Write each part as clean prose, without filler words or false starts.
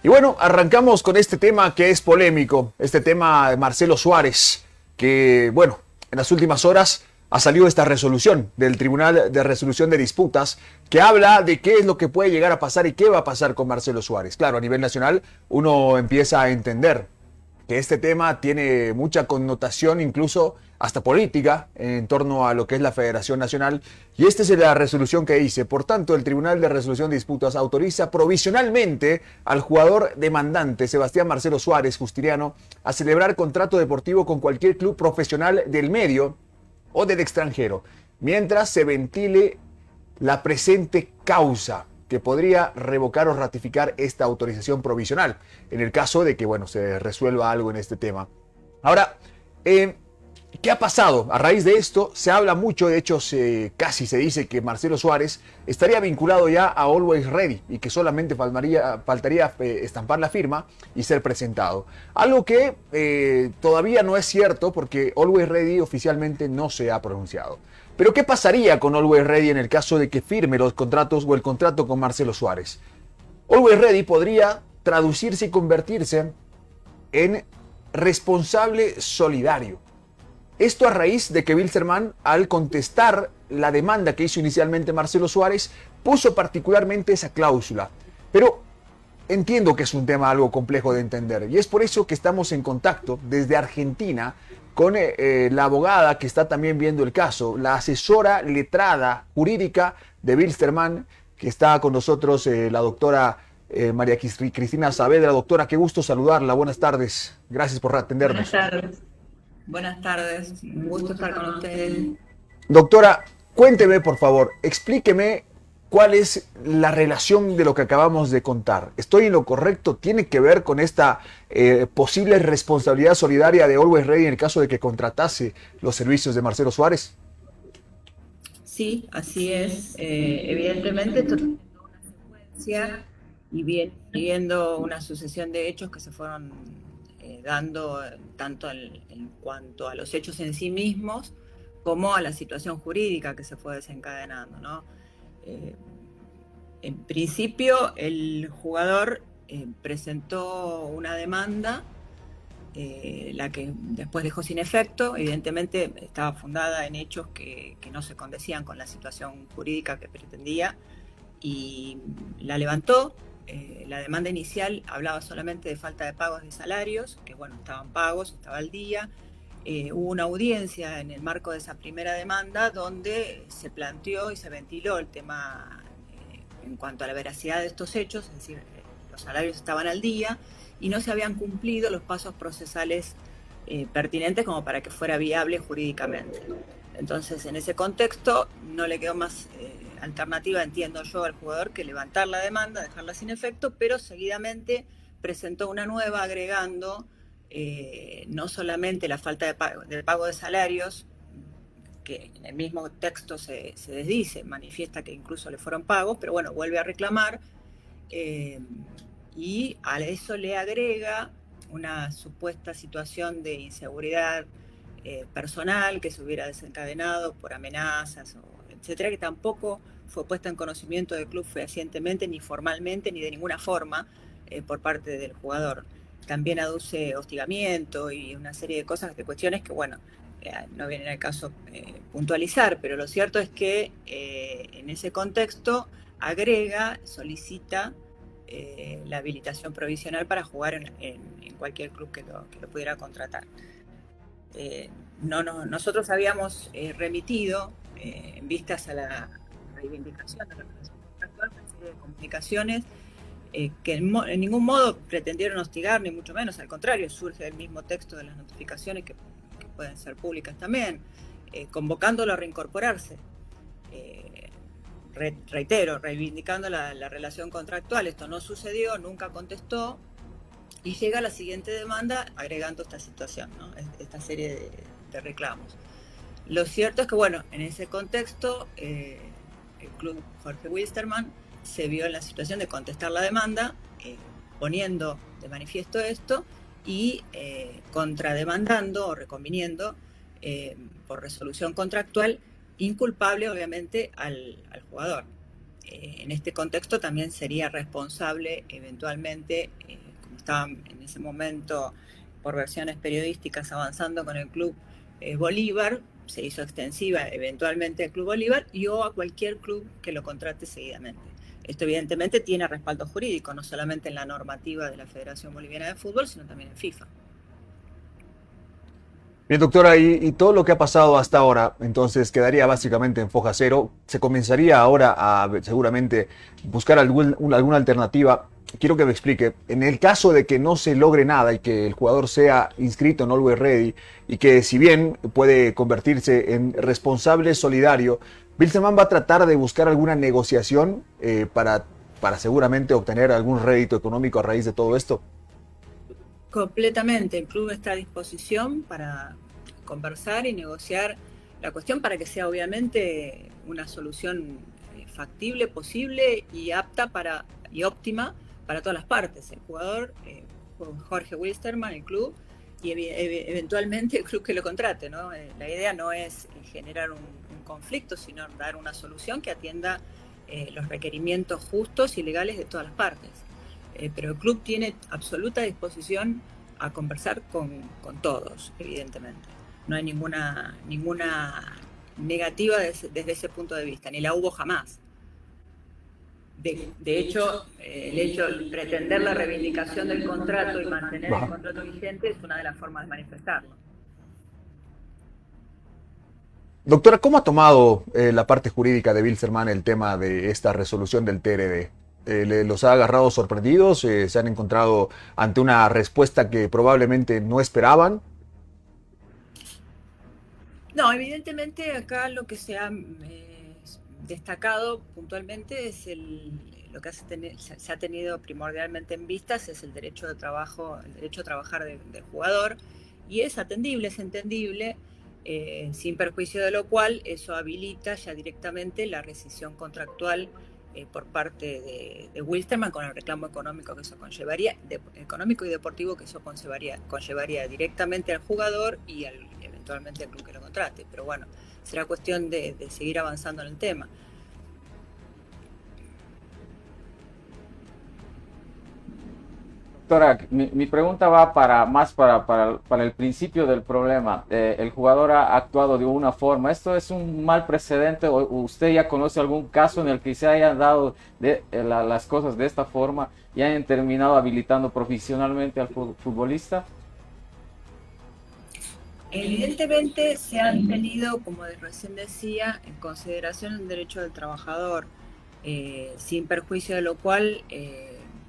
Y bueno, arrancamos con este tema que es polémico, este tema de Marcelo Suárez, que bueno, en las últimas horas ha salido esta resolución del Tribunal de Resolución de Disputas que habla de qué es lo que puede llegar a pasar y qué va a pasar con Marcelo Suárez. Claro, a nivel nacional uno empieza a entender que este tema tiene mucha connotación, incluso hasta política, en torno a lo que es la Federación Nacional. Y esta es la resolución que dice: por tanto, el Tribunal de Resolución de Disputas autoriza provisionalmente al jugador demandante, Sebastián Marcelo Suárez Justiniano, a celebrar contrato deportivo con cualquier club profesional del medio o del extranjero, mientras se ventile la presente causa que podría revocar o ratificar esta autorización provisional, en el caso de que, bueno, se resuelva algo en este tema. Ahora, ¿qué ha pasado? A raíz de esto se habla mucho, de hecho casi se dice que Marcelo Suárez estaría vinculado ya a Always Ready y que solamente faltaría estampar la firma y ser presentado. Algo que todavía no es cierto porque Always Ready oficialmente no se ha pronunciado. Pero ¿qué pasaría con Always Ready en el caso de que firme los contratos o el contrato con Marcelo Suárez? Always Ready podría traducirse y convertirse en responsable solidario. Esto a raíz de que Wilstermann, al contestar la demanda que hizo inicialmente Marcelo Suárez, puso particularmente esa cláusula. Pero entiendo que es un tema algo complejo de entender y es por eso que estamos en contacto desde Argentina con la abogada que está también viendo el caso, la asesora letrada jurídica de Wilstermann, que está con nosotros, la doctora María Cristina Saavedra. Doctora, qué gusto saludarla. Buenas tardes. Gracias por atendernos. Buenas tardes. Buenas tardes. Un gusto estar con ustedes. Doctora, cuénteme, por favor, explíqueme cuál es la relación de lo que acabamos de contar. ¿Estoy en lo correcto? ¿Tiene que ver con esta posible responsabilidad solidaria de Always Ready en el caso de que contratase los servicios de Marcelo Suárez? Sí, así es. Evidentemente, esto tiene una secuencia y viene siguiendo una sucesión de hechos que se fueron dando tanto en cuanto a los hechos en sí mismos como a la situación jurídica que se fue desencadenando, ¿no? En principio, el jugador presentó una demanda, la que después dejó sin efecto. Evidentemente estaba fundada en hechos que no se condecían con la situación jurídica que pretendía, y la levantó. La demanda inicial hablaba solamente de falta de pagos de salarios, que bueno, estaban pagos, estaba al día. Hubo una audiencia en el marco de esa primera demanda donde se planteó y se ventiló el tema en cuanto a la veracidad de estos hechos, es decir, los salarios estaban al día y no se habían cumplido los pasos procesales pertinentes como para que fuera viable jurídicamente. Entonces, en ese contexto, no le quedó más alternativa, entiendo yo, al jugador que levantar la demanda, dejarla sin efecto, pero seguidamente presentó una nueva agregando no solamente la falta de pago de salarios, que en el mismo texto se desdice, manifiesta que incluso le fueron pagos, pero bueno, vuelve a reclamar, y a eso le agrega una supuesta situación de inseguridad personal que se hubiera desencadenado por amenazas, etcétera, que tampoco fue puesta en conocimiento del club fehacientemente, ni formalmente, ni de ninguna forma por parte del jugador. También aduce hostigamiento y una serie de cosas, de cuestiones que, bueno, no viene al caso puntualizar, pero lo cierto es que en ese contexto agrega, solicita la habilitación provisional para jugar en cualquier club que lo pudiera contratar. Nosotros habíamos remitido, en vistas a la reivindicación de la relación contractual, una serie de comunicaciones que en ningún modo pretendieron hostigar, ni mucho menos, al contrario, surge del mismo texto de las notificaciones que pueden ser públicas también, convocándolo a reincorporarse. Reitero, reivindicando la relación contractual. Esto no sucedió, nunca contestó, y llega la siguiente demanda agregando esta situación, ¿no? Esta serie de reclamos. Lo cierto es que, bueno, en ese contexto, el club Jorge Wilstermann se vio en la situación de contestar la demanda, poniendo de manifiesto esto y contrademandando o reconviniendo por resolución contractual, inculpable obviamente al jugador. en este contexto también sería responsable eventualmente, como estaban en ese momento por versiones periodísticas avanzando con el Club Bolívar, se hizo extensiva eventualmente al Club Bolívar y o a cualquier club que lo contrate seguidamente. Esto evidentemente tiene respaldo jurídico, no solamente en la normativa de la Federación Boliviana de Fútbol, sino también en FIFA. Bien, doctora, y todo lo que ha pasado hasta ahora, entonces quedaría básicamente en foja cero. Se comenzaría ahora a seguramente buscar alguna alternativa. Quiero que me explique, en el caso de que no se logre nada y que el jugador sea inscrito en Always Ready y que si bien puede convertirse en responsable solidario, Wilstermann va a tratar de buscar alguna negociación para seguramente obtener algún rédito económico a raíz de todo esto. Completamente, el club está a disposición para conversar y negociar la cuestión para que sea obviamente una solución factible, posible y apta y óptima para todas las partes, el jugador, Jorge Wilstermann, el club y eventualmente el club que lo contrate, ¿no? La idea no es generar un conflicto, sino dar una solución que atienda los requerimientos justos y legales de todas las partes. Pero el club tiene absoluta disposición a conversar con todos, evidentemente. No hay ninguna negativa desde ese punto de vista, ni la hubo jamás. De hecho, el hecho de pretender la reivindicación del contrato y mantener el contrato vigente es una de las formas de manifestarlo. Doctora, ¿cómo ha tomado la parte jurídica de Wilstermann el tema de esta resolución del TRD? ¿Los ha agarrado sorprendidos? ¿Se han encontrado ante una respuesta que probablemente no esperaban? No, evidentemente acá lo que se ha destacado puntualmente es lo que se ha tenido primordialmente en vistas es el derecho de trabajo, el derecho a trabajar del jugador, y es atendible, es entendible, sin perjuicio de lo cual eso habilita ya directamente la rescisión contractual por parte de Wilstermann con el reclamo económico que eso conllevaría, económico y deportivo que eso conllevaría directamente al jugador y eventualmente al club que lo contrate. Pero bueno, será cuestión de seguir avanzando en el tema. Doctora, mi pregunta va más para el principio del problema. El jugador ha actuado de una forma. ¿Esto es un mal precedente o usted ya conoce algún caso en el que se hayan dado las cosas de esta forma y hayan terminado habilitando profesionalmente al futbolista? Evidentemente se han tenido, como recién decía, en consideración el derecho del trabajador, sin perjuicio de lo cual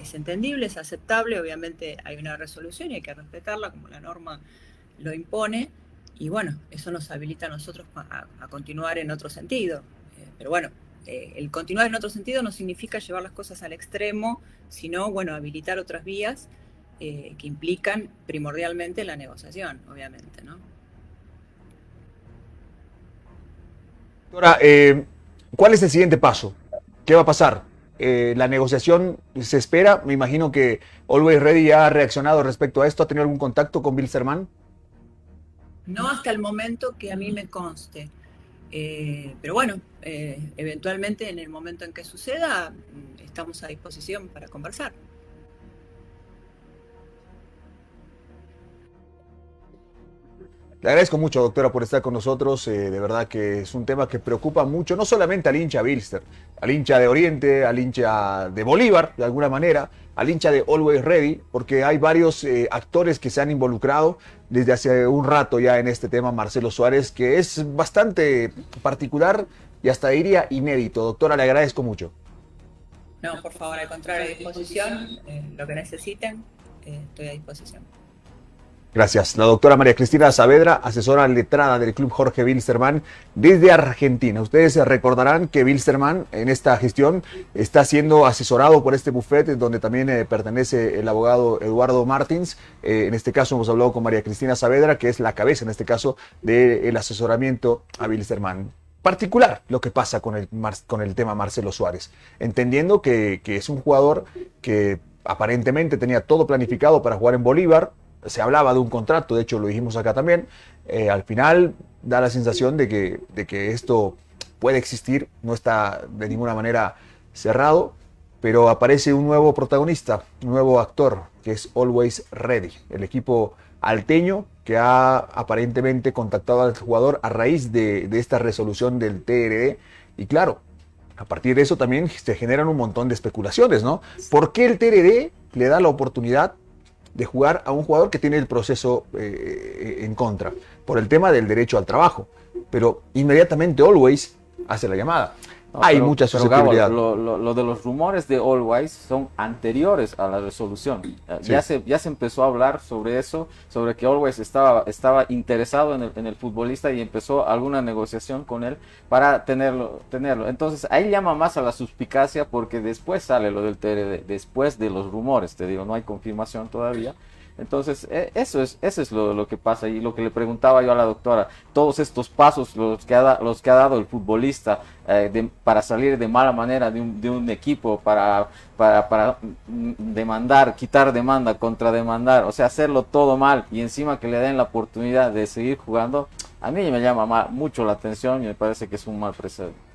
es entendible, es aceptable, obviamente hay una resolución y hay que respetarla como la norma lo impone, y bueno, eso nos habilita a nosotros a continuar en otro sentido. Pero bueno, el continuar en otro sentido no significa llevar las cosas al extremo, sino, bueno, habilitar otras vías que implican primordialmente la negociación, obviamente, ¿no? Doctora, ¿cuál es el siguiente paso? ¿Qué va a pasar? La negociación se espera. Me imagino que Always Ready ya ha reaccionado respecto a esto. ¿Ha tenido algún contacto con Wilstermann? No hasta el momento que a mí me conste. Pero bueno, eventualmente en el momento en que suceda, estamos a disposición para conversar. Le agradezco mucho, doctora, por estar con nosotros. De verdad que es un tema que preocupa mucho, no solamente al hincha Wilster, al hincha de Oriente, al hincha de Bolívar, de alguna manera, al hincha de Always Ready, porque hay varios actores que se han involucrado desde hace un rato ya en este tema. Marcelo Suárez, que es bastante particular y hasta diría inédito. Doctora, le agradezco mucho. No, por favor, al contrario, a disposición, lo que necesiten, estoy a disposición. Gracias. La doctora María Cristina Saavedra, asesora letrada del Club Jorge Wilstermann desde Argentina. Ustedes recordarán que Wilstermann en esta gestión está siendo asesorado por este bufete donde también pertenece el abogado Eduardo Martins. En este caso hemos hablado con María Cristina Saavedra, que es la cabeza en este caso del asesoramiento a Wilstermann. Particular lo que pasa con el tema Marcelo Suárez, entendiendo que es un jugador que aparentemente tenía todo planificado para jugar en Bolívar. Se hablaba de un contrato, de hecho lo dijimos acá también. Al final da la sensación de que esto puede existir, no está de ninguna manera cerrado, pero aparece un nuevo protagonista, un nuevo actor, que es Always Ready, el equipo alteño que ha aparentemente contactado al jugador a raíz de esta resolución del TRD. Y claro, a partir de eso también se generan un montón de especulaciones, ¿no? ¿Por qué el TRD le da la oportunidad de jugar a un jugador que tiene el proceso en contra? Por el tema del derecho al trabajo. Pero inmediatamente Always hace la llamada. No, Hay mucha susceptibilidad. Gabo, lo de los rumores de Always son anteriores a la resolución. Sí. Ya se empezó a hablar sobre eso, sobre que Always estaba interesado en el futbolista y empezó alguna negociación con él para tenerlo. Entonces ahí llama más a la suspicacia porque después sale lo del TRD, después de los rumores, te digo, no hay confirmación todavía. Entonces, eso es lo que pasa y lo que le preguntaba yo a la doctora, todos estos pasos los que ha dado el futbolista para salir de mala manera de un equipo, para demandar, quitar demanda, contrademandar, o sea, hacerlo todo mal y encima que le den la oportunidad de seguir jugando, a mí me llama mucho la atención y me parece que es un mal precedente.